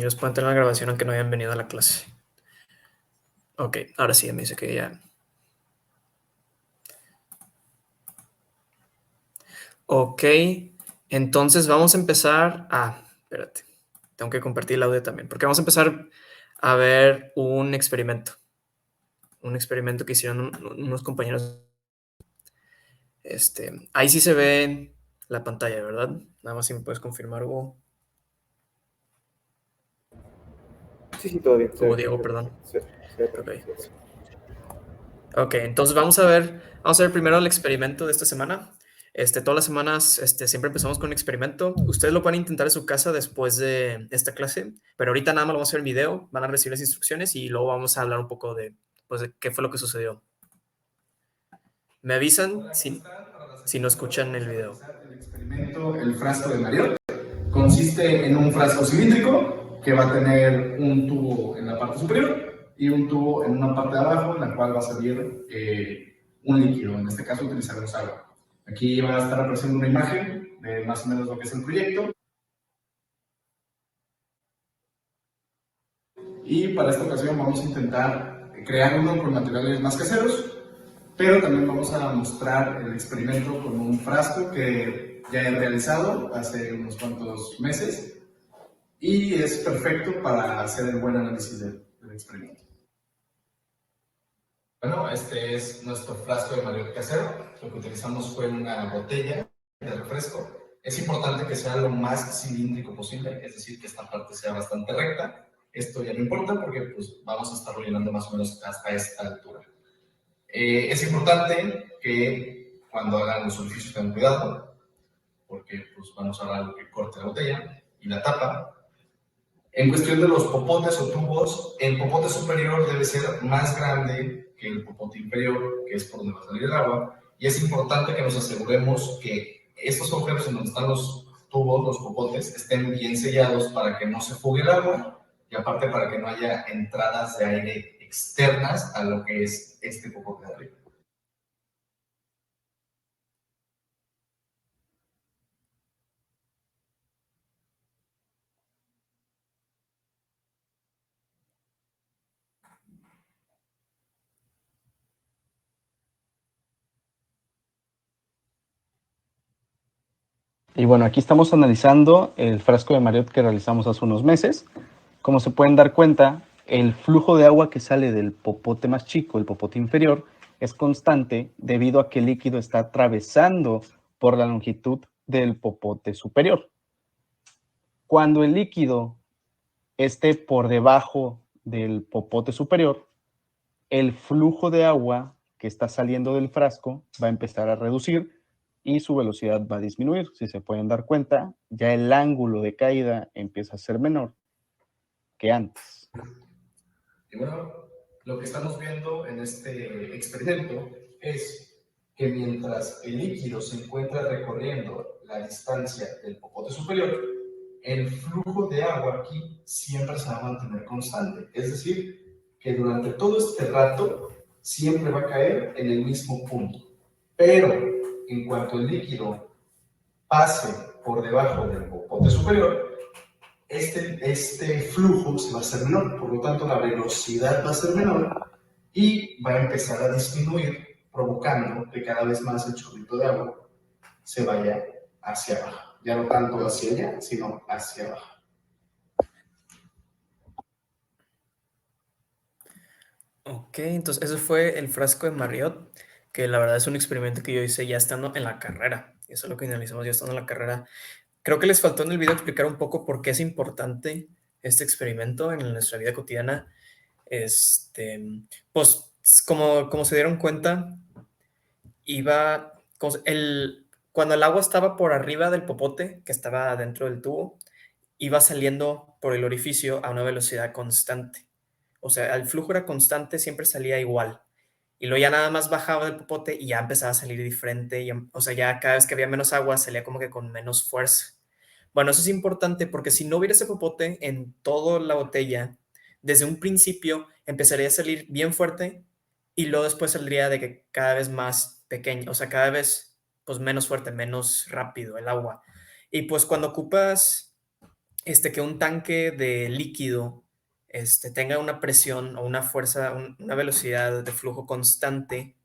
Ellos pueden tener la grabación aunque no hayan venido a la clase. Ok, ahora sí, me dice que ya. Ok, entonces vamos a empezar a... Espérate, tengo que compartir el audio también, porque vamos a empezar a ver un experimento. Un experimento que hicieron unos compañeros. Ahí sí se ve la pantalla, ¿verdad? Nada más si me puedes confirmar, Hugo. Sí, todo bien. Hugo Diego, perdón. Se ve Ok. perfecto. Ok, entonces vamos a ver primero el experimento de esta semana. Todas las semanas siempre empezamos con un experimento. Ustedes lo pueden intentar en su casa después de esta clase, pero ahorita nada más lo vamos a hacer en video, van a recibir las instrucciones y luego vamos a hablar un poco pues, de qué fue lo que sucedió. Me avisan si no escuchan el video. El experimento, el frasco de Marriott, consiste en un frasco cilíndrico que va a tener un tubo en la parte superior y un tubo en una parte de abajo en la cual va a salir un líquido. En este caso utilizaremos agua. Aquí va a estar apareciendo una imagen de más o menos lo que es el proyecto. Y para esta ocasión vamos a intentar crear uno con materiales más caseros, pero también vamos a mostrar el experimento con un frasco que ya he realizado hace unos cuantos meses y es perfecto para hacer el buen análisis del experimento. Bueno, este es nuestro frasco de Marriott casero. Lo que utilizamos fue una botella de refresco. Es importante que sea lo más cilíndrico posible, es decir, que esta parte sea bastante recta. Esto ya no importa porque pues, vamos a estarlo llenando más o menos hasta esta altura. Es importante que cuando hagan los orificios tengan cuidado, porque pues, vamos a usar algo que corte la botella y la tapa. En cuestión de los popotes o tubos, el popote superior debe ser más grande que el popote inferior, que es por donde va a salir el agua, y es importante que nos aseguremos que estos agujeros en donde están los tubos, los popotes, estén bien sellados para que no se fugue el agua y aparte para que no haya entradas de aire externas a lo que es este popote de arriba. Y bueno, aquí estamos analizando el frasco de Marriott que realizamos hace unos meses. Como se pueden dar cuenta, el flujo de agua que sale del popote más chico, el popote inferior, es constante debido a que el líquido está atravesando por la longitud del popote superior. Cuando el líquido esté por debajo del popote superior, el flujo de agua que está saliendo del frasco va a empezar a reducir y su velocidad va a disminuir. Si se pueden dar cuenta, ya el ángulo de caída empieza a ser menor que antes. Y bueno, lo que estamos viendo en este experimento es que mientras el líquido se encuentra recorriendo la distancia del popote superior, el flujo de agua aquí siempre se va a mantener constante. Es decir, que durante todo este rato siempre va a caer en el mismo punto. Pero en cuanto el líquido pase por debajo del popote superior, este flujo se va a hacer menor, por lo tanto la velocidad va a ser menor y va a empezar a disminuir, provocando que cada vez más el chorrito de agua se vaya hacia abajo. Ya no tanto hacia allá, sino hacia abajo. Ok, entonces eso fue el frasco de Marriott, que la verdad es un experimento que yo hice ya estando en la carrera. Eso es lo que analizamos ya estando en la carrera. Creo que les faltó en el video explicar un poco por qué es importante este experimento en nuestra vida cotidiana. Pues como se dieron cuenta, cuando el agua estaba por arriba del popote, que estaba dentro del tubo, iba saliendo por el orificio a una velocidad constante. O sea, el flujo era constante, siempre salía igual. Y luego ya nada más bajaba del popote y ya empezaba a salir diferente. O sea, ya cada vez que había menos agua salía como que con menos fuerza. Bueno, eso es importante porque si no hubiera ese popote en toda la botella, desde un principio empezaría a salir bien fuerte y luego después saldría de que cada vez más pequeño, o sea, cada vez pues menos fuerte, menos rápido el agua. Y pues cuando ocupas que un tanque de líquido tenga una presión o una fuerza, una velocidad de flujo constante,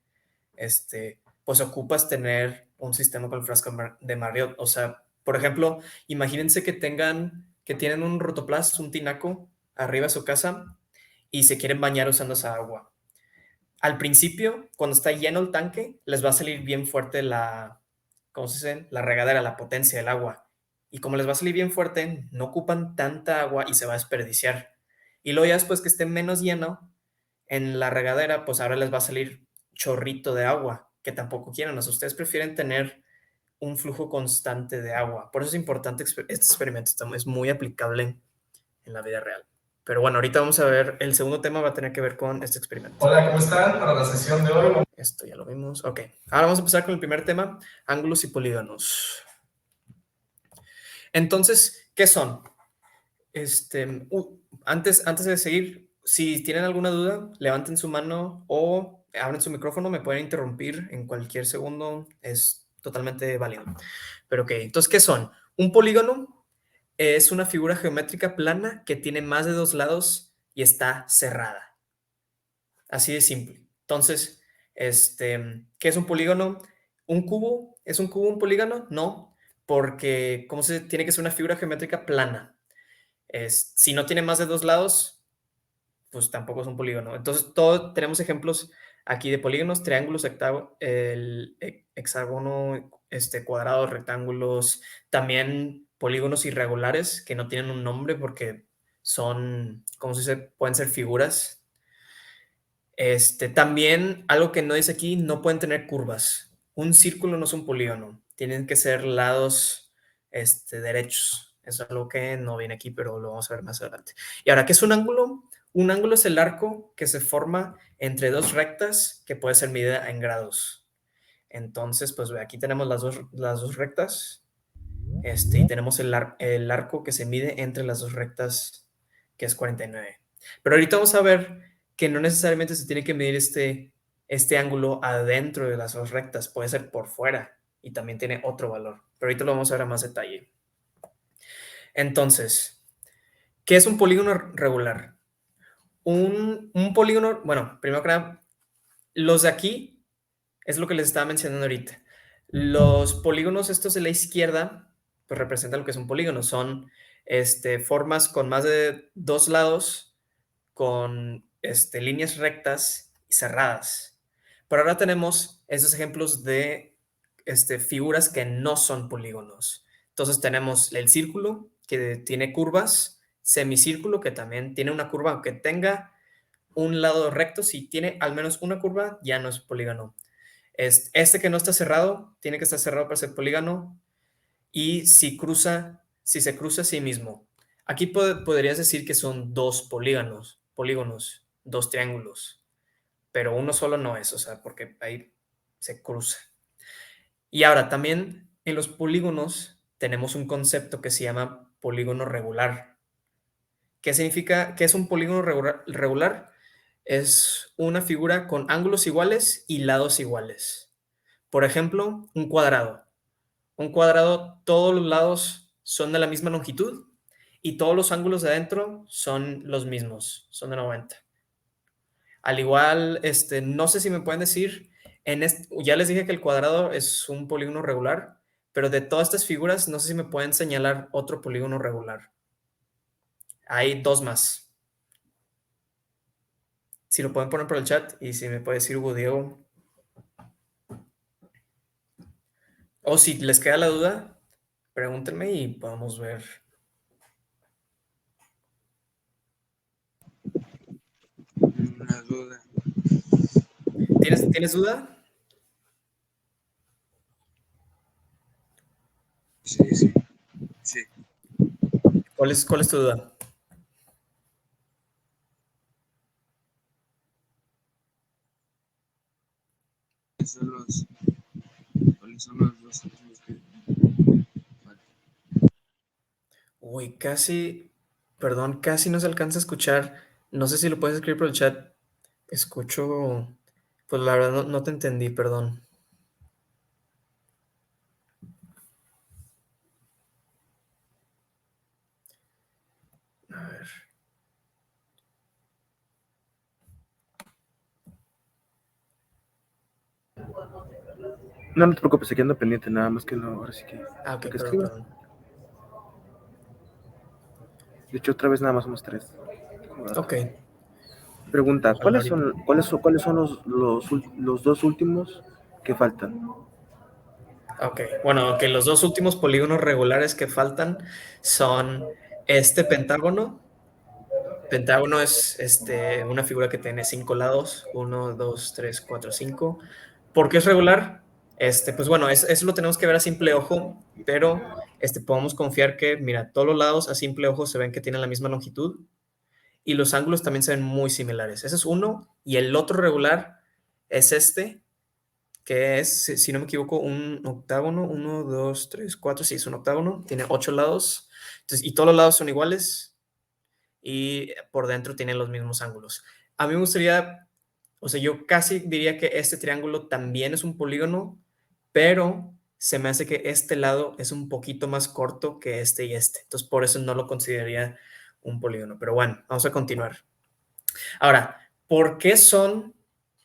pues ocupas tener un sistema con el frasco de Marriott. O sea, por ejemplo, imagínense que tienen un rotoplas, un tinaco arriba de su casa y se quieren bañar usando esa agua. Al principio, cuando está lleno el tanque, les va a salir bien fuerte ¿cómo se dice? La regadera, la potencia del agua. Y como les va a salir bien fuerte, no ocupan tanta agua y se va a desperdiciar. Y luego ya después que esté menos lleno en la regadera, pues ahora les va a salir chorrito de agua, que tampoco quieren. O sea, ustedes prefieren tener un flujo constante de agua. Por eso es importante este experimento. Es muy aplicable en la vida real. Pero bueno, ahorita vamos a ver, el segundo tema va a tener que ver con este experimento. Hola, ¿cómo están? Para la sesión de hoy. Esto ya lo vimos. Ok, ahora vamos a empezar con el primer tema, ángulos y polígonos. Entonces, ¿qué son? Antes de seguir, si tienen alguna duda, levanten su mano o abren su micrófono, me pueden interrumpir en cualquier segundo, es totalmente válido. Pero ok, entonces, ¿qué son? Un polígono es una figura geométrica plana que tiene más de dos lados y está cerrada. Así de simple. Entonces, ¿qué es un polígono? ¿Un cubo? ¿Es un cubo un polígono? No, porque tiene que ser una figura geométrica plana. Si no tiene más de dos lados, pues tampoco es un polígono. Entonces, tenemos ejemplos aquí de polígonos, triángulos, el hexágono, cuadrados, rectángulos, también polígonos irregulares que no tienen un nombre porque son, ¿cómo se dice? Pueden ser figuras. También, algo que no dice aquí, no pueden tener curvas. Un círculo no es un polígono. Tienen que ser lados, derechos. Eso es algo que no viene aquí, pero lo vamos a ver más adelante. Y ahora, ¿qué es un ángulo? Un ángulo es el arco que se forma entre dos rectas que puede ser medida en grados. Entonces, pues aquí tenemos las dos rectas. Y tenemos el arco que se mide entre las dos rectas, que es 49. Pero ahorita vamos a ver que no necesariamente se tiene que medir este ángulo adentro de las dos rectas, puede ser por fuera y también tiene otro valor. Pero ahorita lo vamos a ver a más detalle. Entonces, ¿qué es un polígono regular? Un polígono, bueno, primero que nada, los de aquí es lo que les estaba mencionando ahorita. Los polígonos estos de la izquierda, pues representan lo que es un polígono. Son formas con más de dos lados, con líneas rectas y cerradas. Pero ahora tenemos esos ejemplos de figuras que no son polígonos. Entonces tenemos el círculo, que tiene curvas, semicírculo, que también tiene una curva, aunque tenga un lado recto, si tiene al menos una curva, ya no es polígono. Este que no está cerrado, tiene que estar cerrado para ser polígono. Y si se cruza a sí mismo. Aquí podrías decir que son dos polígonos, dos triángulos, pero uno solo no es, o sea, porque ahí se cruza. Y ahora también en los polígonos tenemos un concepto que se llama polígono regular. ¿Qué significa? ¿Qué es un polígono regular? Es una figura con ángulos iguales y lados iguales. Por ejemplo, un cuadrado. Un cuadrado, todos los lados son de la misma longitud y todos los ángulos de adentro son los mismos, son de 90. Al igual, no sé si me pueden decir, ya les dije que el cuadrado es un polígono regular, pero de todas estas figuras, no sé si me pueden señalar otro polígono regular. Hay dos más. Si lo pueden poner por el chat y si me puede decir Hugo Diego. O si les queda la duda, pregúntenme y podemos ver. Una duda. ¿Tienes duda? Sí. ¿Cuál es tu duda? ¿Cuáles son los dos ejemplos que Uy, perdón, casi no se alcanza a escuchar. No sé si lo puedes escribir por el chat. Escucho, pues la verdad no te entendí, perdón. No, no te preocupes, aquí ando pendiente, nada más que no, ahora sí que... Ah, ok, que perdón, escriba. perdón. De hecho, otra vez nada más somos 3. Ok, Pregunta, ojalá ahorita. ¿cuáles son los dos últimos que faltan? Ok, bueno, que los dos últimos polígonos regulares que faltan son este pentágono. Pentágono es una figura que tiene 5 lados, 1, 2, 3, 4, 5. ¿Por qué es regular? Pues bueno, eso lo tenemos que ver a simple ojo, pero podemos confiar que, mira, todos los lados a simple ojo se ven que tienen la misma longitud y los ángulos también se ven muy similares. Ese es uno, y el otro regular es que es, si no me equivoco, un octágono. 1, 2, 3, 4, sí, es un octágono, tiene 8 lados, entonces, y todos los lados son iguales y por dentro tienen los mismos ángulos. A mí me gustaría, o sea, yo casi diría que este triángulo también es un polígono, pero se me hace que este lado es un poquito más corto que este y este. Entonces, por eso no lo consideraría un polígono. Pero bueno, vamos a continuar. Ahora, ¿por qué son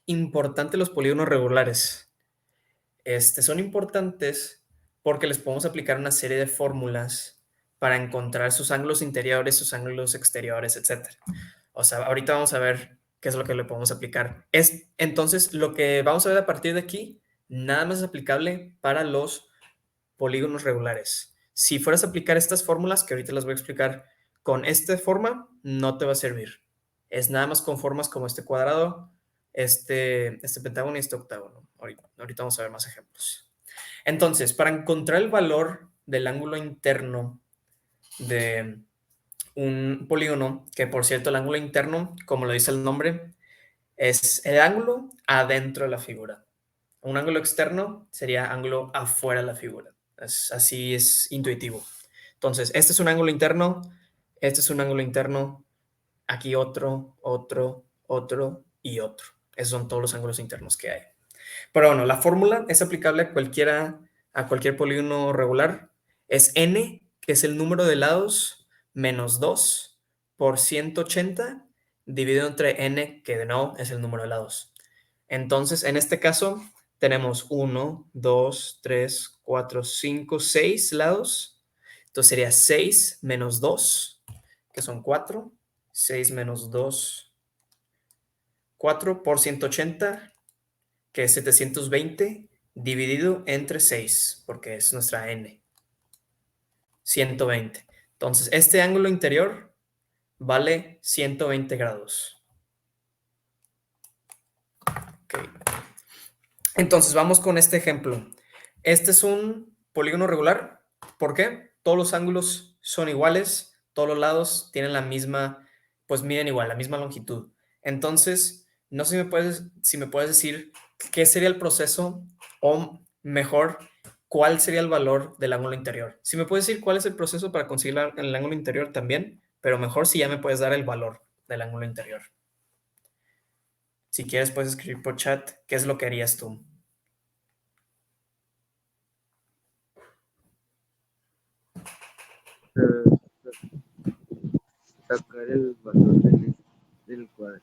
importantes los polígonos regulares? Son importantes porque les podemos aplicar una serie de fórmulas para encontrar sus ángulos interiores, sus ángulos exteriores, etcétera. O sea, ahorita vamos a ver qué es lo que le podemos aplicar. Entonces, lo que vamos a ver a partir de aquí, nada más es aplicable para los polígonos regulares. Si fueras a aplicar estas fórmulas, que ahorita las voy a explicar, con esta forma, no te va a servir. Es nada más con formas como este cuadrado, este pentágono y este octágono. Ahorita vamos a ver más ejemplos. Entonces, para encontrar el valor del ángulo interno de un polígono, que por cierto, el ángulo interno, como lo dice el nombre, es el ángulo adentro de la figura. Un ángulo externo sería ángulo afuera de la figura. Así es intuitivo. Entonces, este es un ángulo interno, este es un ángulo interno, aquí otro, otro, otro y otro. Esos son todos los ángulos internos que hay. Pero bueno, la fórmula es aplicable a cualquier polígono regular. Es n, que es el número de lados, menos 2 por 180, dividido entre n, que de nuevo es el número de lados. Entonces, en este caso, tenemos 1, 2, 3, 4, 5, 6 lados. Entonces sería 6 menos 2, que son 4. 6 menos 2, 4 por 180, que es 720, dividido entre 6, porque es nuestra n. 120. Entonces, este ángulo interior vale 120 grados. Ok. Entonces, vamos con este ejemplo. Este es un polígono regular. ¿Por qué? Todos los ángulos son iguales, todos los lados tienen la misma, pues miden igual, la misma longitud. Entonces, no sé si me puedes decir qué sería el proceso, o mejor, cuál sería el valor del ángulo interior. Si me puedes decir cuál es el proceso para conseguir el ángulo interior también, pero mejor si ya me puedes dar el valor del ángulo interior. Si quieres, puedes escribir por chat qué es lo que harías tú. Sacar el valor del cuadro.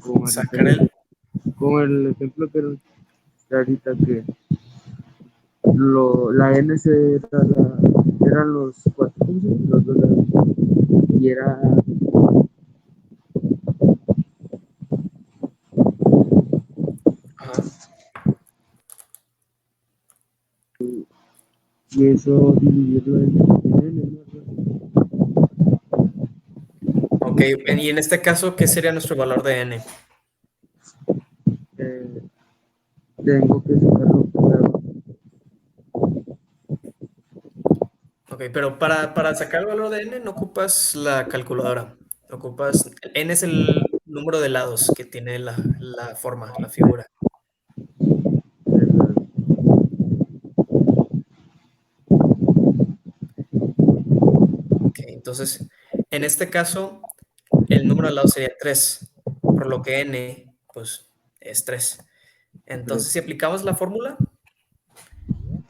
Como Sacar el... como el ejemplo que era ahorita que la N eran los cuatro, ¿cómo se llama? Los dos lados. Y era Ajá. y eso dividirlo en N, ¿no? Ok, y en este caso, ¿qué sería nuestro valor de n? Eh, tengo que sacarlo primero. Ok, pero para sacar el valor de n no ocupas la calculadora. N es el número de lados que tiene la forma, la figura. Ok, entonces, en este caso, el número de lados sería 3, por lo que n, pues, es 3. Entonces, si aplicamos la fórmula,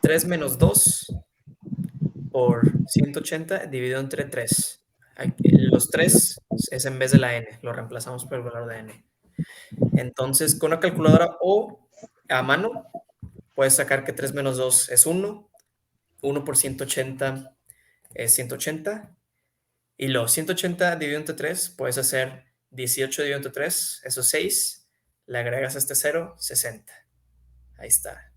3 menos 2 por 180 dividido entre 3. Los 3 es en vez de la n, lo reemplazamos por el valor de n. Entonces, con una calculadora o a mano, puedes sacar que 3 menos 2 es 1, 1 por 180 es 180, y los 180 dividido entre 3, puedes hacer 18 dividido entre 3, eso es 6, le agregas a este 0, 60. Ahí está.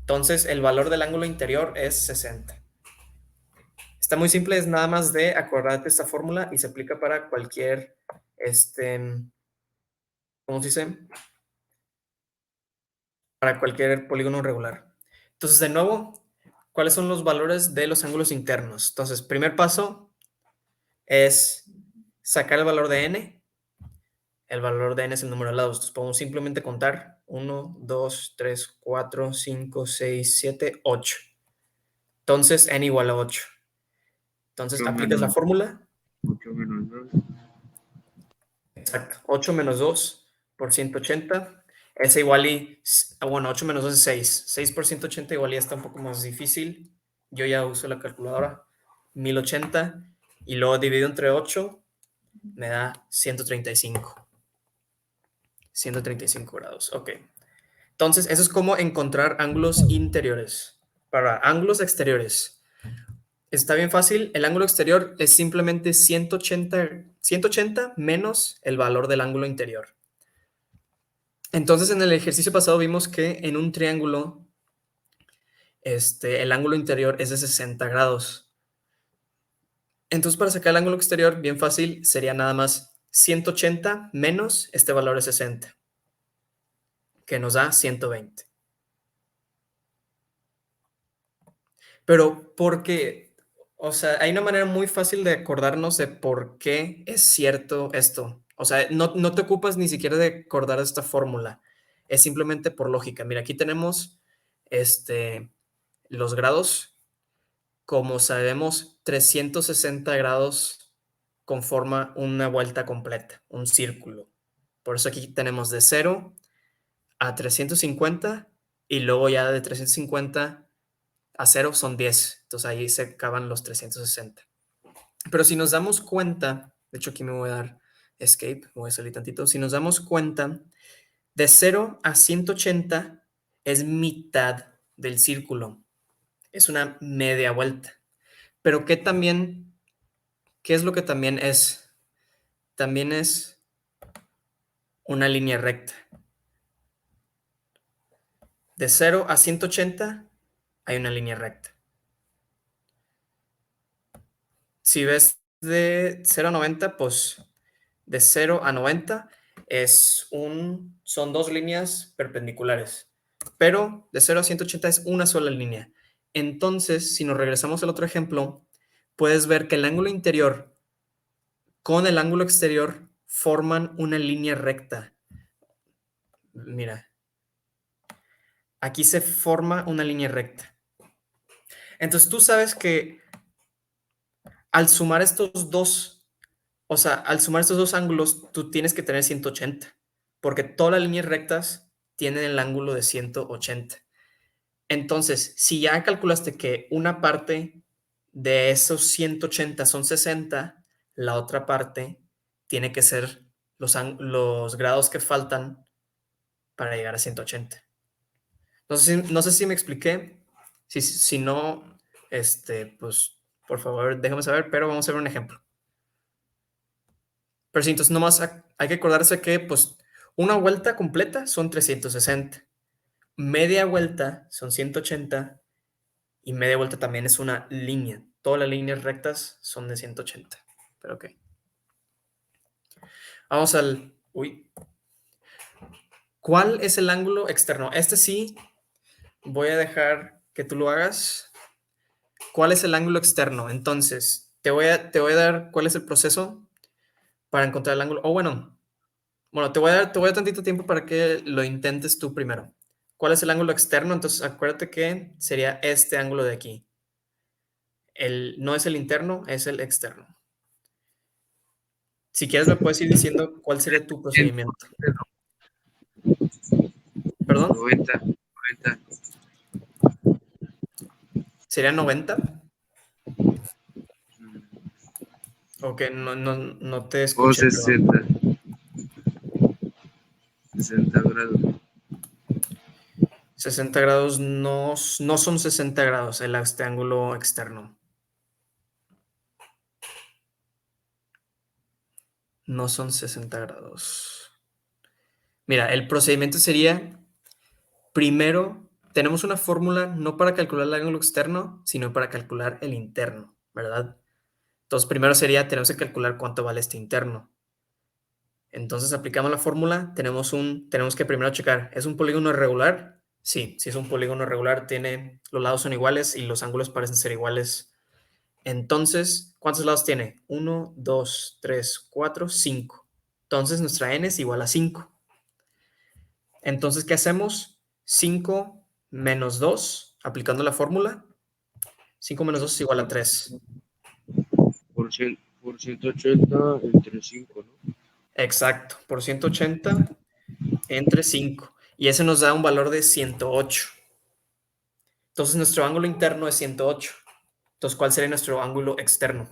Entonces, el valor del ángulo interior es 60. Está muy simple, es nada más de acordarte esta fórmula y se aplica para cualquier, ¿cómo se dice? Para cualquier polígono regular. Entonces, de nuevo, ¿cuáles son los valores de los ángulos internos? Entonces, primer paso es sacar el valor de n. El valor de n es el número de lados. Entonces, podemos simplemente contar 1, 2, 3, 4, 5, 6, 7, 8. Entonces, n igual a 8. Entonces, Ocho aplicas la menos- fórmula. 8 menos 2. Exacto. 8 menos 2 por 180 es igual y, bueno, 8 menos 2 es 6. 6 por 180 igual y está un poco más difícil. Yo ya uso la calculadora. 1080 y luego dividido entre 8 me da 135. 135 grados. Ok. Entonces, eso es como encontrar ángulos interiores. Para ángulos exteriores, está bien fácil. El ángulo exterior es simplemente 180 menos el valor del ángulo interior. Entonces, en el ejercicio pasado vimos que en un triángulo, el ángulo interior es de 60 grados. Entonces, para sacar el ángulo exterior, bien fácil, sería nada más 180 menos este valor de 60, que nos da 120. Pero porque, o sea, hay una manera muy fácil de acordarnos de por qué es cierto esto. O sea, no te ocupas ni siquiera de acordar esta fórmula. Es simplemente por lógica. Mira, aquí tenemos los grados. Como sabemos, 360 grados conforma una vuelta completa, un círculo. Por eso aquí tenemos de 0 a 350 y luego ya de 350 a 0 son 10. Entonces ahí se acaban los 360. Pero si nos damos cuenta, de hecho aquí me voy a dar escape, me voy a salir tantito. Si nos damos cuenta, de 0 a 180 es mitad del círculo. Es una media vuelta. Pero ¿qué es lo que también es? También es una línea recta. De 0 a 180 hay una línea recta. Si ves de 0 a 90, pues de 0 a 90 son dos líneas perpendiculares. Pero de 0 a 180 es una sola línea. Entonces, si nos regresamos al otro ejemplo, puedes ver que el ángulo interior con el ángulo exterior forman una línea recta. Mira, aquí se forma una línea recta. Entonces tú sabes que al sumar estos dos, o sea, al sumar estos dos ángulos, tú tienes que tener 180, porque todas las líneas rectas tienen el ángulo de 180. Entonces, si ya calculaste que una parte de esos 180 son 60, la otra parte tiene que ser los grados que faltan para llegar a 180. No sé si me expliqué. Si no, pues por favor déjame saber, pero vamos a ver un ejemplo. Pero sí, entonces nomás hay que acordarse que pues una vuelta completa son 360, media vuelta son 180 y media vuelta también es una línea. Todas las líneas rectas son de 180. Pero ok. Vamos uy. ¿Cuál es el ángulo externo? Este sí, voy a dejar que tú lo hagas. ¿Cuál es el ángulo externo? Entonces, te voy a dar cuál es el proceso para encontrar el ángulo. Bueno, te voy a dar tantito tiempo para que lo intentes tú primero. ¿Cuál es el ángulo externo? Entonces, acuérdate que sería este ángulo de aquí. No es el interno, es el externo. Si quieres, me puedes ir diciendo cuál sería tu procedimiento. ¿Perdón? 90. ¿Sería 90? Ok, no te O escuché, perdón. 60. 60 grados. 60 grados no son 60 grados este ángulo externo. No son 60 grados. Mira, el procedimiento sería, primero, tenemos una fórmula no para calcular el ángulo externo, sino para calcular el interno, ¿verdad? Entonces, primero sería, tenemos que calcular cuánto vale este interno. Entonces, aplicamos la fórmula, tenemos que primero checar, ¿es un polígono irregular? Sí, si es un polígono irregular, los lados son iguales y los ángulos parecen ser iguales. Entonces, ¿cuántos lados tiene? 1, 2, 3, 4, 5. Entonces, nuestra n es igual a 5. Entonces, ¿qué hacemos? 5 menos 2, aplicando la fórmula. 5 menos 2 es igual a 3. Por 180 entre 5, ¿no? Exacto, por 180 entre 5. Y ese nos da un valor de 108. Entonces, nuestro ángulo interno es 108. Entonces, ¿cuál sería nuestro ángulo externo?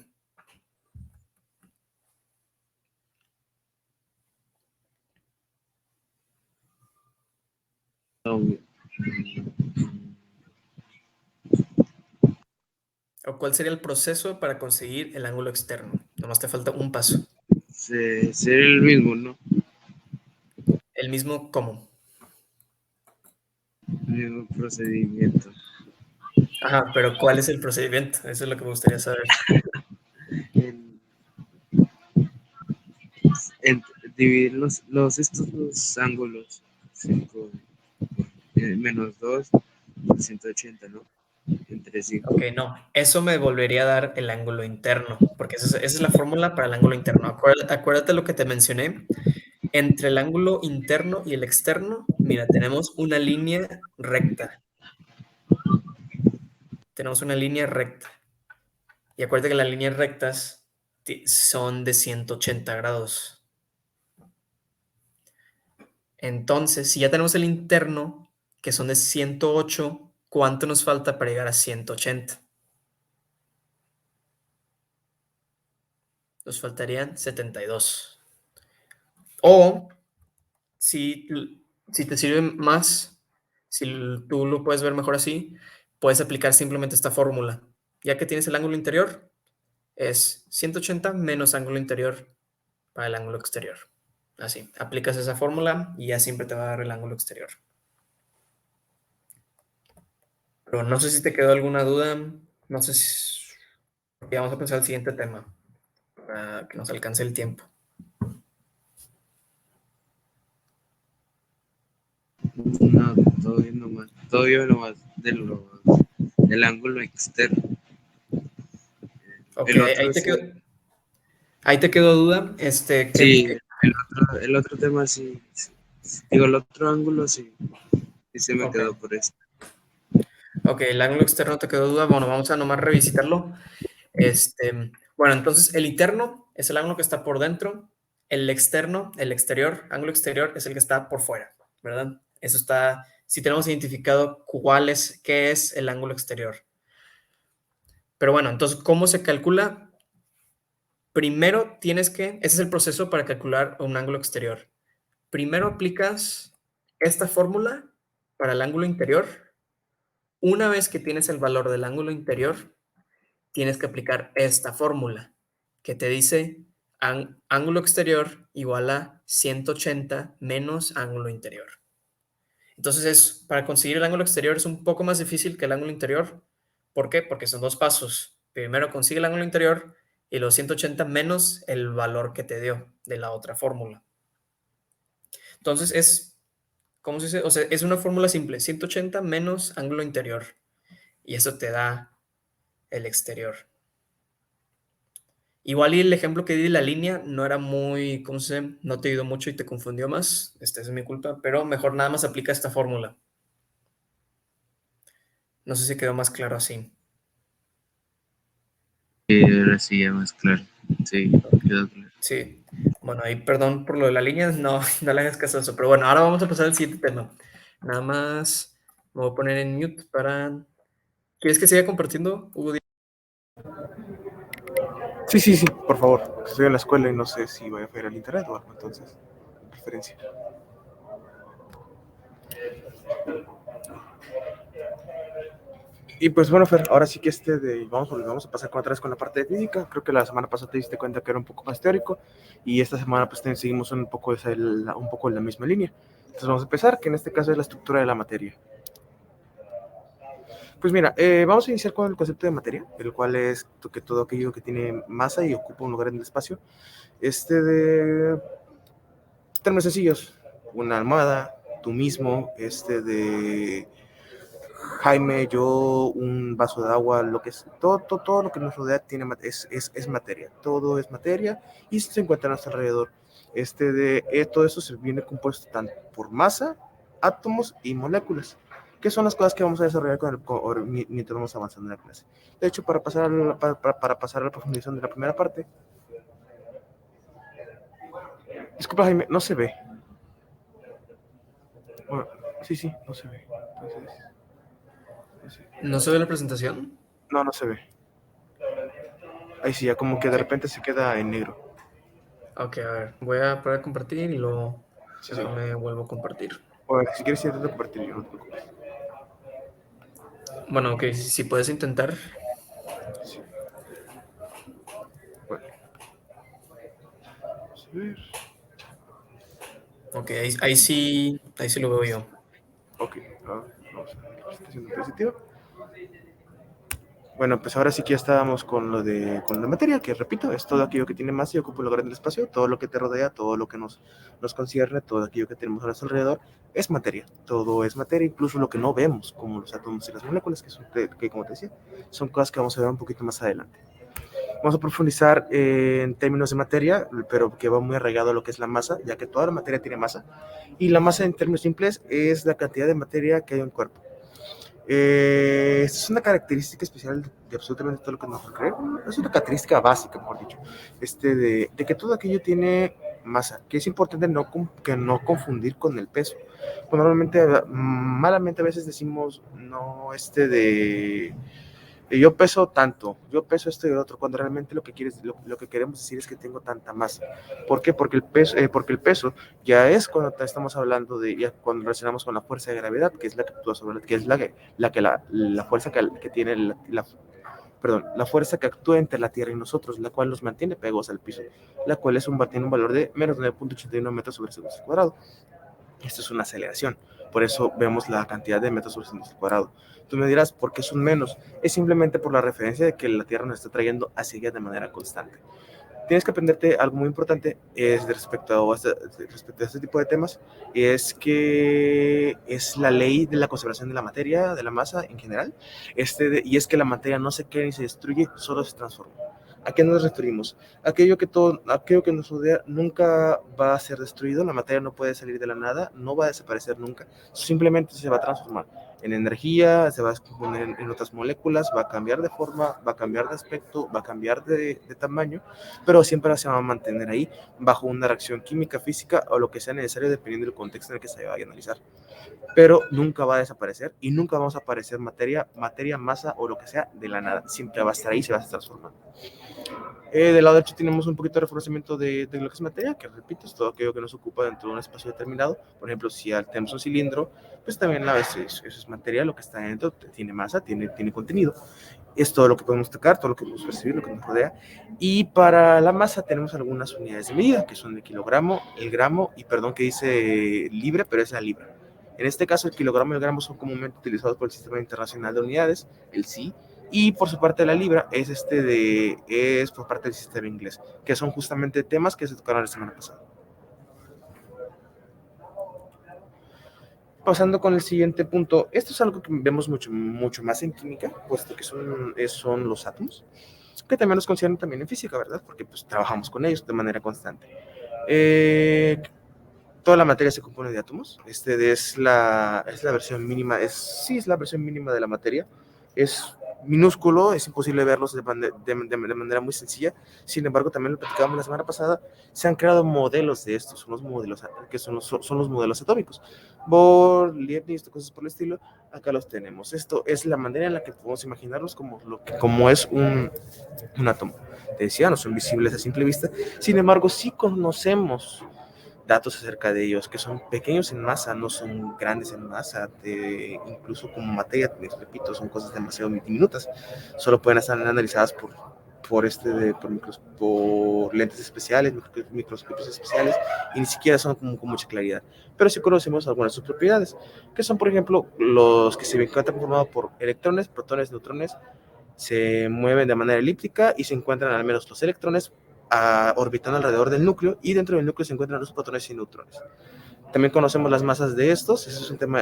¿O cuál sería el proceso para conseguir el ángulo externo? Nomás te falta un paso. Ser el mismo, ¿no? ¿El mismo cómo? El mismo procedimiento. Ajá, pero ¿cuál es el procedimiento? Eso es lo que me gustaría saber. En, en dividir los ángulos 5 menos 2 por 180, ¿no? Entre 5. Ok, no. Eso me volvería a dar el ángulo interno, porque esa es la fórmula para el ángulo interno. Acuérdate lo que te mencioné. Entre el ángulo interno y el externo, mira, tenemos una línea recta. Tenemos una línea recta. Y acuérdate que las líneas rectas son de 180 grados. Entonces, si ya tenemos el interno, que son de 108, ¿cuánto nos falta para llegar a 180? Nos faltarían 72. O, si, si te sirve más, si tú lo puedes ver mejor así, puedes aplicar simplemente esta fórmula. Ya que tienes el ángulo interior, es 180 menos ángulo interior para el ángulo exterior. Así, aplicas esa fórmula y ya siempre te va a dar el ángulo exterior. Pero no sé si te quedó alguna duda, no sé si... porque vamos a pasar al siguiente tema, para que nos alcance el tiempo. No, todavía nomás del ángulo externo. Ok, El otro ahí te quedó duda. sí, el otro tema sí, digo, el otro ángulo sí se me Ok, quedó por eso. ok, el ángulo externo te quedó duda. Bueno, vamos a nomás revisitarlo. Bueno, entonces el interno es el ángulo que está por dentro. El externo, el exterior, ángulo exterior es el que está por fuera, ¿verdad? Eso está, si tenemos identificado qué es el ángulo exterior. Pero bueno, entonces, ¿cómo se calcula? Primero ese es el proceso para calcular un ángulo exterior. Primero aplicas esta fórmula para el ángulo interior. Una vez que tienes el valor del ángulo interior, tienes que aplicar esta fórmula que te dice ángulo exterior igual a 180 menos ángulo interior. Entonces, para conseguir el ángulo exterior es un poco más difícil que el ángulo interior. ¿Por qué? Porque son dos pasos. Primero consigue el ángulo interior y los 180 menos el valor que te dio de la otra fórmula. Entonces, ¿cómo se dice? O sea, es una fórmula simple, 180 menos ángulo interior. Y eso te da el exterior. Igual y el ejemplo que di de la línea no era muy, ¿cómo se dice? No te ayudó mucho y te confundió más. Esta es mi culpa, pero mejor nada más aplica esta fórmula. No sé si quedó más claro así. Sí, ahora sí ya más claro. Sí, quedó claro. Sí. Bueno, ahí perdón por lo de la línea, no, no le hagas caso a eso. Pero bueno, ahora vamos a pasar al siguiente tema. Nada más me voy a poner en mute para... ¿Quieres que siga compartiendo, Hugo? Sí, sí, sí, por favor. Estoy en la escuela y no sé si voy a fallar el internet o algo, entonces, preferencia. Y pues bueno, Fer, ahora sí que vamos a pasar otra vez con la parte de física. Creo que la semana pasada te diste cuenta que era un poco más teórico y esta semana pues seguimos un poco en la misma línea. Entonces vamos a empezar, que en este caso es la estructura de la materia. Pues mira, vamos a iniciar con el concepto de materia, el cual es que todo aquello que tiene masa y ocupa un lugar en el espacio. De términos sencillos, una almohada, tú mismo, de Jaime, yo, un vaso de agua, lo que es, todo lo que nos rodea es materia, todo es materia y se encuentra a nuestro alrededor. Todo eso se viene compuesto tanto por masa, átomos y moléculas, que son las cosas que vamos a desarrollar mientras vamos avanzando en la clase. De hecho, para pasar a la profundización de la primera parte, disculpa Jaime, no se ve. Bueno, sí, no se ve. Entonces, ¿No se ve la presentación? no se ve. Ahí sí, ya como que de repente se queda en negro. Ok, a ver, voy a probar a compartir y luego Sí. me vuelvo a compartir. Bueno, si quieres intenta compartir, yo no te preocupes. Bueno, ok, si puedes intentar. Sí. Bueno. Vamos a ver. Ok, ahí sí lo veo yo. Ok, vamos a ver la presentación diapositiva. Bueno, pues ahora sí que ya estábamos con la materia, que repito, es todo aquello que tiene masa y ocupa un lugar en el espacio, todo lo que te rodea, todo lo que nos concierne, todo aquello que tenemos a nuestro alrededor, es materia. Todo es materia, incluso lo que no vemos, como los átomos y las moléculas, que como te decía, son cosas que vamos a ver un poquito más adelante. Vamos a profundizar en términos de materia, pero que va muy arraigado a lo que es la masa, ya que toda la materia tiene masa, y la masa en términos simples es la cantidad de materia que hay en un cuerpo. Esta es una característica especial de absolutamente todo lo que nos rodea. Es una característica básica, mejor dicho, de que todo aquello tiene masa, que es importante no confundir con el peso. Pues normalmente, malamente a veces decimos, no, yo peso tanto, yo peso esto y el otro, cuando realmente lo que queremos decir es que tengo tanta masa. ¿Por qué? Porque el peso ya es cuando estamos hablando ya cuando relacionamos con la fuerza de gravedad, que es la que actúa sobre que es la fuerza que tiene la fuerza que actúa entre la Tierra y nosotros, la cual nos mantiene pegados al piso, la cual tiene un valor de menos de 9.81 metros sobre segundo al cuadrado. Esto es una aceleración, por eso vemos la cantidad de metros sobre segundo al cuadrado. Tú me dirás, ¿por qué son menos? Es simplemente por la referencia de que la Tierra nos está trayendo hacia ella de manera constante. Tienes que aprenderte algo muy importante respecto a este tipo de temas, es que es la ley de la conservación de la materia, de la masa en general, y es que la materia no se crea ni se destruye, solo se transforma. ¿A qué nos referimos? Aquello que nos rodea nunca va a ser destruido, la materia no puede salir de la nada, no va a desaparecer nunca, simplemente se va a transformar en energía, se va a componer en otras moléculas, va a cambiar de forma, va a cambiar de aspecto, va a cambiar de tamaño, pero siempre se va a mantener ahí bajo una reacción química, física o lo que sea necesario dependiendo del contexto en el que se vaya a analizar. Pero nunca va a desaparecer y nunca vamos a aparecer materia, masa o lo que sea de la nada. Siempre va a estar ahí y se va a estar transformando. Del lado derecho tenemos un poquito de reforzamiento de lo que es materia, que repito, es todo aquello que nos ocupa dentro de un espacio determinado. Por ejemplo, si tenemos un cilindro, pues también eso es materia, lo que está dentro tiene masa, tiene contenido. Es todo lo que podemos tocar, todo lo que podemos percibir, lo que nos rodea. Y para la masa tenemos algunas unidades de medida, que son el kilogramo, el gramo, y perdón que dice libre, pero es la libra. En este caso, el kilogramo y el gramo son comúnmente utilizados por el Sistema Internacional de Unidades, el SI, y por su parte la libra es por parte del sistema inglés, que son justamente temas que se tocaron la semana pasada. Pasando con el siguiente punto, esto es algo que vemos mucho más en química, puesto que son los átomos, que también nos consideran también en física, ¿verdad? Porque pues trabajamos con ellos de manera constante. Toda la materia se compone de átomos. Es la versión mínima, es la versión mínima de la materia. Es minúsculo, es imposible verlos de manera muy sencilla. Sin embargo, también lo platicábamos la semana pasada, se han creado modelos de estos, son los modelos que son los modelos atómicos. Bohr, Leibniz, cosas por el estilo, acá los tenemos. Esto es la manera en la que podemos imaginarlos como es un átomo. Te decía, no son visibles a simple vista, sin embargo, sí conocemos datos acerca de ellos, que son pequeños en masa, no son grandes en masa, incluso como materia, les repito, son cosas demasiado diminutas, solo pueden ser analizadas por lentes especiales, microscopios especiales, y ni siquiera son con mucha claridad, pero sí conocemos algunas de sus propiedades, que son, por ejemplo, los que se encuentran conformados por electrones, protones, neutrones, se mueven de manera elíptica y se encuentran al menos los electrones orbitando alrededor del núcleo, y dentro del núcleo se encuentran los protones y neutrones. También conocemos las masas de estos, eso es un tema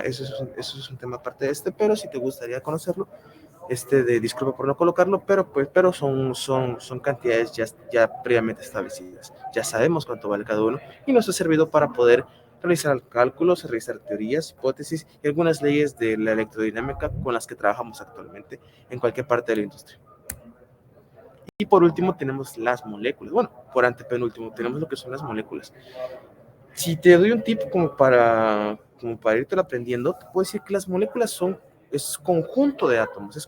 aparte de este, pero si te gustaría conocerlo, disculpa por no colocarlo, pero son cantidades ya previamente establecidas. Ya sabemos cuánto vale cada uno y nos ha servido para poder realizar cálculos, realizar teorías, hipótesis y algunas leyes de la electrodinámica con las que trabajamos actualmente en cualquier parte de la industria. Y por último tenemos las moléculas. Bueno, por antepenúltimo tenemos lo que son las moléculas. Si te doy un tip como para irte aprendiendo, te puedo decir que las moléculas es conjunto de átomos,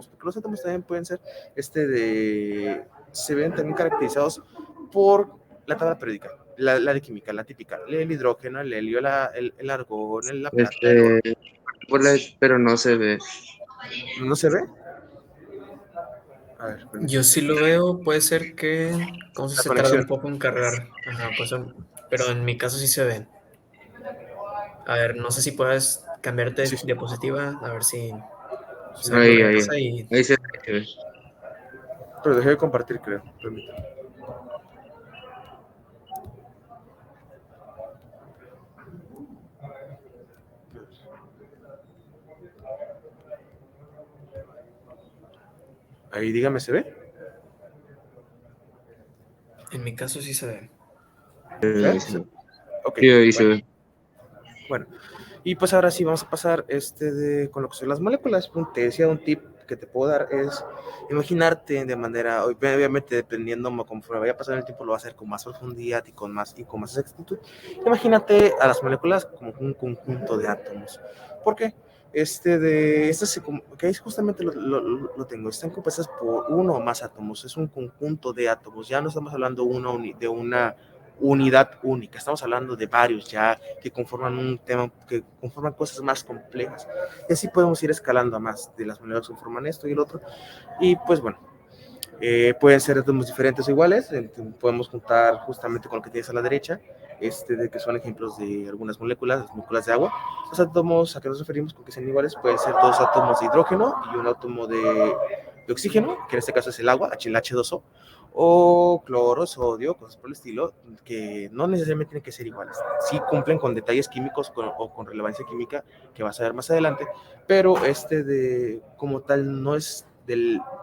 porque los átomos también pueden ser, se ven también caracterizados por la tabla periódica, la de química, la típica, el hidrógeno, el helio, el argón, la plata, el oro. Pero no se ve. ¿No se ve? A ver, Yo sí lo veo, puede ser que, como si la se tarda conexión. un poco en cargar. Ajá, pues, pero en mi caso sí se ven. A ver, no sé si puedes cambiarte Sí, de diapositiva, a ver si se ve Ahí borrosa y se ve. pero dejé de compartir, creo. Permítame. Ahí dígame, ¿se ve? en mi caso sí se ve. ¿Sí? Ok, Sí, ahí se bueno. ve. Bueno, y pues ahora sí vamos a pasar con lo que son las moléculas. Te decía, un tip que te puedo dar es imaginarte de manera, obviamente dependiendo conforme vaya pasando el tiempo, lo va a hacer con más profundidad y con más exactitud. Imagínate a las moléculas como un conjunto de átomos. ¿Por qué? Que es justamente lo tengo, están compuestas por uno o más átomos, es un conjunto de átomos, ya no estamos hablando de una unidad única, estamos hablando de varios ya que conforman un tema, que conforman cosas más complejas, y así podemos ir escalando a más de las moléculas que conforman esto y el otro, y pues bueno, pueden ser átomos diferentes o iguales, podemos juntar justamente con lo que tienes a la derecha, de que son ejemplos de algunas moléculas, las moléculas de agua. Los átomos a que nos referimos con que sean iguales pueden ser dos átomos de hidrógeno y un átomo de oxígeno, que en este caso es el agua, el H2O, o cloro, sodio, cosas por el estilo, que no necesariamente tienen que ser iguales. Sí cumplen con detalles químicos o con relevancia química que vas a ver más adelante, pero como tal no es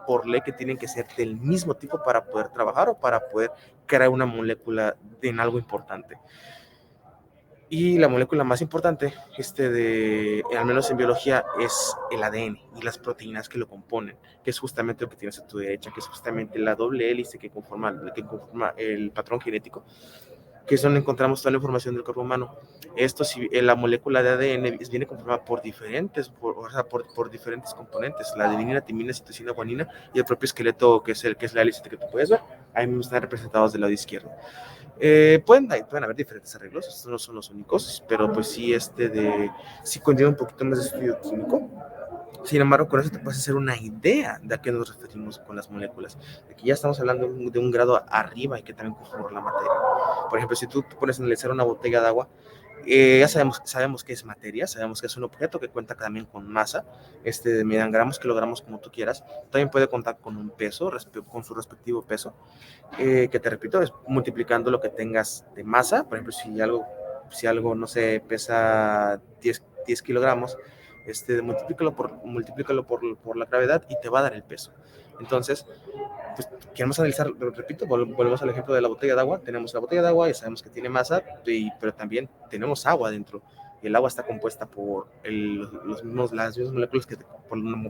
por ley que tienen que ser del mismo tipo para poder trabajar o para poder crear una molécula en algo importante. Y la molécula más importante, al menos en biología, es el ADN y las proteínas que lo componen, que es justamente lo que tienes a tu derecha, que es justamente la doble hélice que conforma el patrón genético, que es donde encontramos toda la información del cuerpo humano. La molécula de ADN viene conformada por diferentes componentes, la adenina, timina, citosina, guanina y el propio esqueleto, que es la hélice que tú puedes ver. Ahí mismo están representados del lado izquierdo. Pueden haber diferentes arreglos, estos no son los únicos, pero pues sí, sí contiene un poquito más de estudio químico. Sin embargo, con eso te puedes hacer una idea de a qué nos referimos con las moléculas, de que ya estamos hablando de un grado arriba y que también conforma la materia. Por ejemplo, si tú te pones a analizar una botella de agua, ya sabemos que es materia, sabemos que es un objeto que cuenta también con masa, medan gramos, kilogramos, como tú quieras. También puede contar con un peso, con su respectivo peso, que te repito, es multiplicando lo que tengas de masa. Por ejemplo, si algo no sé, pesa 10 kilogramos, multiplícalo por la gravedad y te va a dar el peso. Entonces, pues queremos analizar, repito, volvemos al ejemplo de la botella de agua. Tenemos la botella de agua y sabemos que tiene masa, pero también tenemos agua dentro. Y el agua está compuesta por las mismas moléculas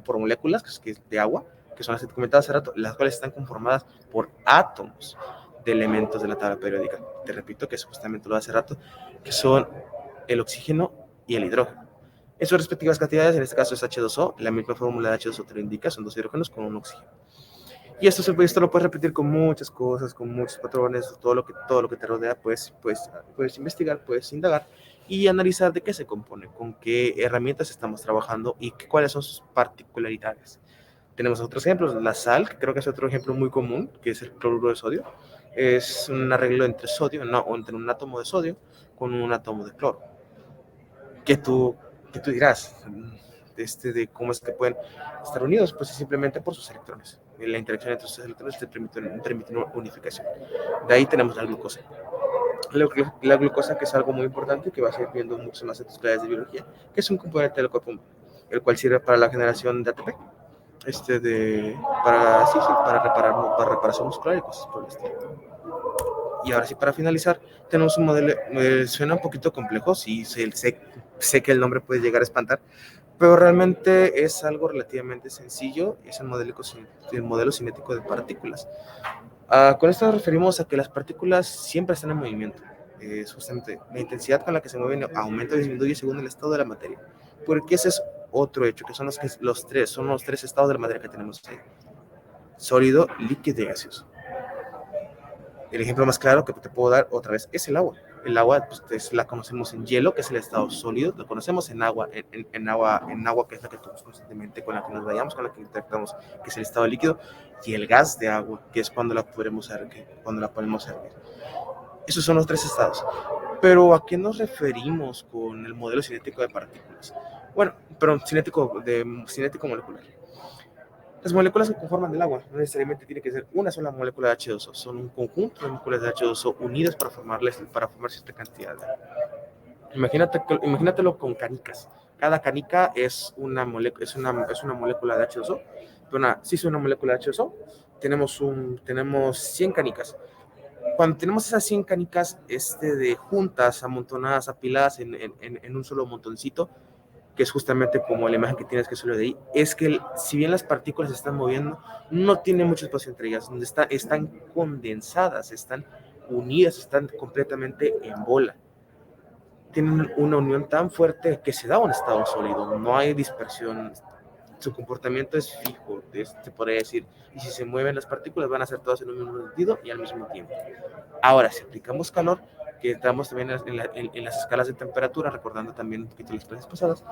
por moléculas que es de agua, que son las que te comentaba hace rato, las cuales están conformadas por átomos de elementos de la tabla periódica. Te repito que es justamente lo de hace rato, que son el oxígeno y el hidrógeno. En sus respectivas cantidades, en este caso es H2O, la misma fórmula de H2O te lo indica, son dos hidrógenos con un oxígeno. Y esto lo puedes repetir con muchas cosas, con muchos patrones, todo lo que te rodea, puedes investigar, puedes indagar y analizar de qué se compone, con qué herramientas estamos trabajando y cuáles son sus particularidades. Tenemos otros ejemplos, la sal, que creo que es otro ejemplo muy común, que es el cloruro de sodio. Es un arreglo entre sodio, no, entre un átomo de sodio con un átomo de cloro. Que tú dirás, de cómo es que pueden estar unidos, pues es simplemente por sus electrones. La interacción entre sus electrones permite una unificación. De ahí tenemos la glucosa. La glucosa, que es algo muy importante, que vas a ir viendo mucho más en tus clases de biología, que es un componente del cuerpo, el cual sirve para la generación de ATP, para reparación muscular y cosas por el estilo. Y ahora sí, para finalizar, tenemos un modelo, suena un poquito complejo, sí, sé que el nombre puede llegar a espantar, pero realmente es algo relativamente sencillo, es el modelo cinético de partículas. Con esto nos referimos a que las partículas siempre están en movimiento. Es justamente la intensidad con la que se mueven aumenta o disminuye según el estado de la materia. Porque ese es otro hecho, que son los tres estados de la materia que tenemos ahí: sólido, líquido y gaseoso. El ejemplo más claro que te puedo dar otra vez es el agua. El agua, pues, la conocemos en hielo, que es el estado sólido, lo conocemos en agua, en agua, que es la que tomamos constantemente, con la que nos vayamos, con la que interactuamos, que es el estado líquido, y el gas de agua, que es cuando la podemos hervir. Esos son los tres estados. Pero ¿a qué nos referimos con el modelo cinético de partículas? Bueno, perdón, cinético molecular. Las moléculas que conforman el agua no necesariamente tiene que ser una sola molécula de H2O, son un conjunto de moléculas de H2O unidas para formar cierta cantidad de agua. Imagínatelo con canicas. Cada canica es una molécula de H2O. Si es una molécula de H2O, tenemos 100 canicas. Cuando tenemos esas 100 canicas juntas, amontonadas, apiladas en un solo montoncito, que es justamente como la imagen que tienes que solo de ahí, es que si bien las partículas se están moviendo, no tiene mucho espacio entre ellas, donde están condensadas, están unidas, están completamente en bola. Tienen una unión tan fuerte que se da un estado sólido, no hay dispersión, su comportamiento es fijo, se podría decir, y si se mueven las partículas van a ser todas en un mismo sentido y al mismo tiempo. Ahora, si aplicamos calor, que entramos también en las escalas de temperatura, recordando también un poquito las clases pasadas,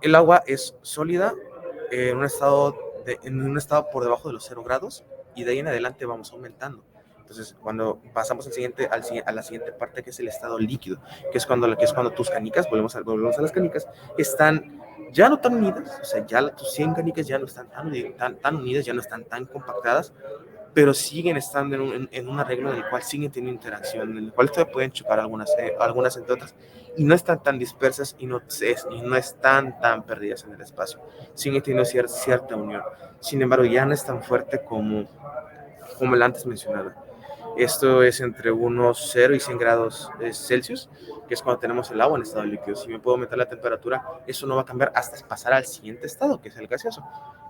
el agua es sólida en un estado por debajo de los 0 grados, y de ahí en adelante vamos aumentando. Entonces, cuando pasamos a la siguiente parte, que es el estado líquido, que es cuando tus canicas, volvemos a las canicas, están ya no tan unidas, o sea, ya tus 100 canicas ya no están tan unidas, ya no están tan compactadas, pero siguen estando en un arreglo en el cual siguen teniendo interacción, en el cual todavía pueden chocar algunas entre otras, y no están tan dispersas y no están tan perdidas en el espacio. Siguen teniendo cierta unión. Sin embargo, ya no es tan fuerte como el antes mencionado. Esto es entre unos 0 y 100 grados Celsius, que es cuando tenemos el agua en estado líquido. Si me puedo aumentar la temperatura, eso no va a cambiar hasta pasar al siguiente estado, que es el gaseoso,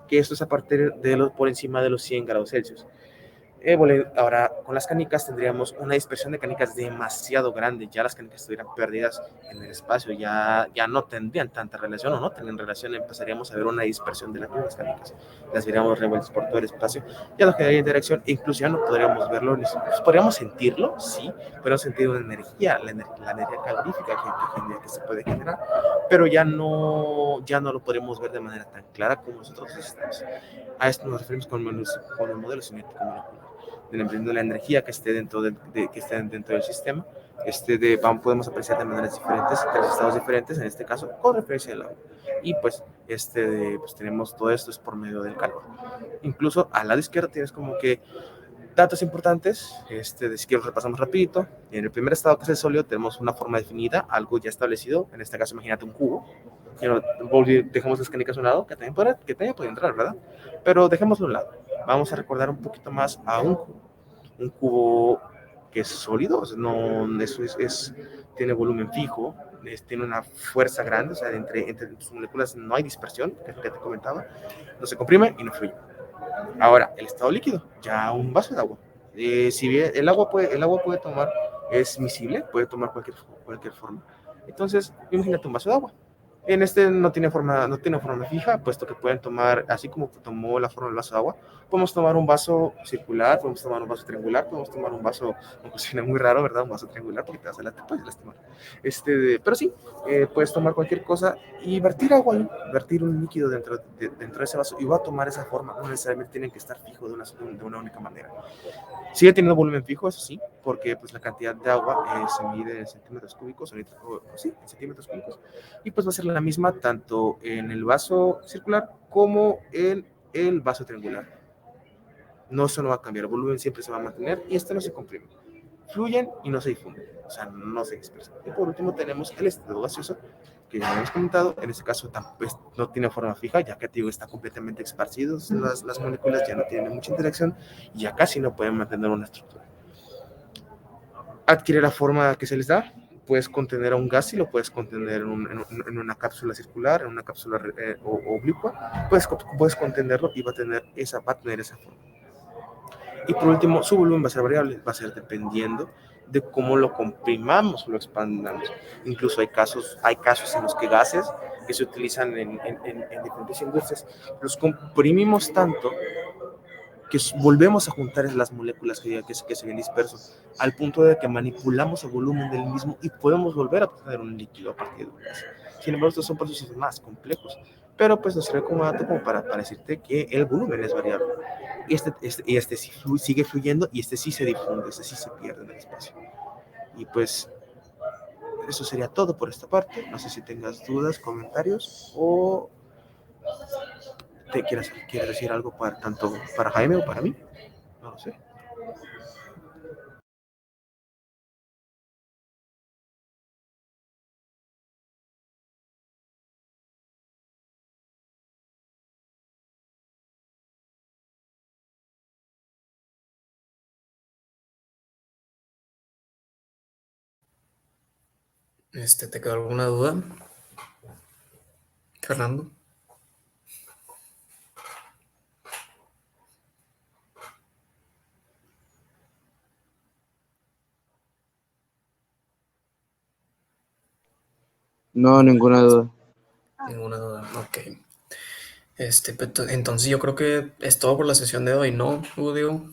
que esto es a partir por encima de los 100 grados Celsius. Ahora, con las canicas tendríamos una dispersión de canicas demasiado grande. Ya las canicas estuvieran perdidas en el espacio, ya no tendrían tanta relación, o no tendrían relación. Empezaríamos a ver una dispersión de las mismas canicas. Las veríamos revueltas por todo el espacio. Ya no quedaría interacción, e incluso ya no podríamos verlo. Podríamos sentirlo, sí. Podríamos sentir una energía, la energía calorífica que se puede generar, pero ya no lo podríamos ver de manera tan clara como nosotros estamos. A esto nos referimos con el modelo cinético molecular, dependiendo de la energía que esté dentro del sistema. Podemos apreciar de maneras diferentes, tres estados diferentes, en este caso con referencia al agua. Y pues tenemos todo esto es por medio del calor. Incluso al lado izquierdo tienes como que datos importantes. Si quiero repasamos rapidito. En el primer estado, que es el sólido, tenemos una forma definida, algo ya establecido. En este caso, imagínate un cubo. Dejamos las canicas a un lado, que también puede entrar, ¿verdad? Pero dejémoslo a un lado. Vamos a recordar un poquito más a un cubo. Un cubo que es sólido, o sea, tiene volumen fijo, tiene una fuerza grande, o sea, entre sus moléculas no hay dispersión, que te comentaba, no se comprime y no fluye. Ahora, el estado líquido, ya un vaso de agua. Si bien el agua puede tomar, es miscible, puede tomar cualquier forma. Entonces, imagínate un vaso de agua. En este no tiene forma fija, puesto que pueden tomar, así como tomó la forma del vaso de agua, podemos tomar un vaso circular, podemos tomar un vaso triangular, podemos tomar un vaso, aunque suena muy raro, ¿verdad? Un vaso triangular, porque te puedes lastimar. Pero sí, puedes tomar cualquier cosa y vertir agua ahí, vertir un líquido dentro de ese vaso y va a tomar esa forma, no necesariamente tienen que estar fijo de una única manera. Sigue teniendo volumen fijo, eso sí, porque pues la cantidad de agua se mide en centímetros cúbicos, sí, en centímetros cúbicos, y pues va a ser la misma tanto en el vaso circular como en el vaso triangular. No, eso no va a cambiar, el volumen siempre se va a mantener y este no se comprime. Fluyen y no se difunden, o sea, no se dispersan. Y por último tenemos el estado gaseoso, que ya hemos comentado, en este caso pues, no tiene forma fija, ya que digo, está completamente esparcido, las moléculas ya no tienen mucha interacción y ya casi no pueden mantener una estructura. Adquiere la forma que se les da, puedes contener a un gas y lo puedes contener en una cápsula circular, en una cápsula oblicua, puedes contenerlo y va a tener esa forma. Y por último, su volumen va a ser variable, va a ser dependiendo de cómo lo comprimamos o lo expandamos. Incluso hay casos en los que gases que se utilizan en diferentes industrias, los comprimimos tanto que volvemos a juntar las moléculas que se ven dispersos, al punto de que manipulamos el volumen del mismo y podemos volver a obtener un líquido a partir de un gas. Sin embargo, estos son procesos más complejos, pero pues nos sirve como dato como para decirte que el volumen es variable. Y este sí sigue fluyendo y este sí se difunde, este sí se pierde en el espacio. Y pues eso sería todo por esta parte. No sé si tengas dudas, comentarios o te quieres decir algo tanto para Jaime o para mí. No lo sé. ¿Te quedó alguna duda, Fernando? No, ninguna duda. Ninguna duda, ok. Entonces yo creo que es todo por la sesión de hoy, ¿no, Hugo Diego?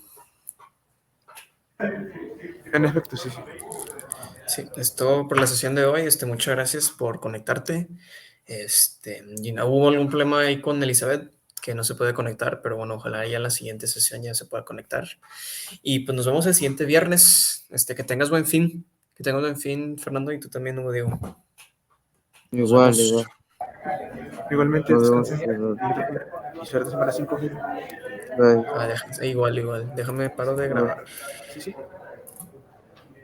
En efecto, sí, sí. Sí, es todo por la sesión de hoy. Muchas gracias por conectarte. Y no hubo algún problema ahí con Elizabeth, que no se puede conectar, pero bueno, ojalá ya en la siguiente sesión ya se pueda conectar. Y pues nos vemos el siguiente viernes. Que tengas buen fin. Que tengas buen fin, Fernando, y tú también, Hugo Diego. Nos Igual, vemos. igual. Igualmente, Nos vemos. descansen y suerte semana 5. Bye. Igual. Déjame paro de Igual. grabar. Sí, sí.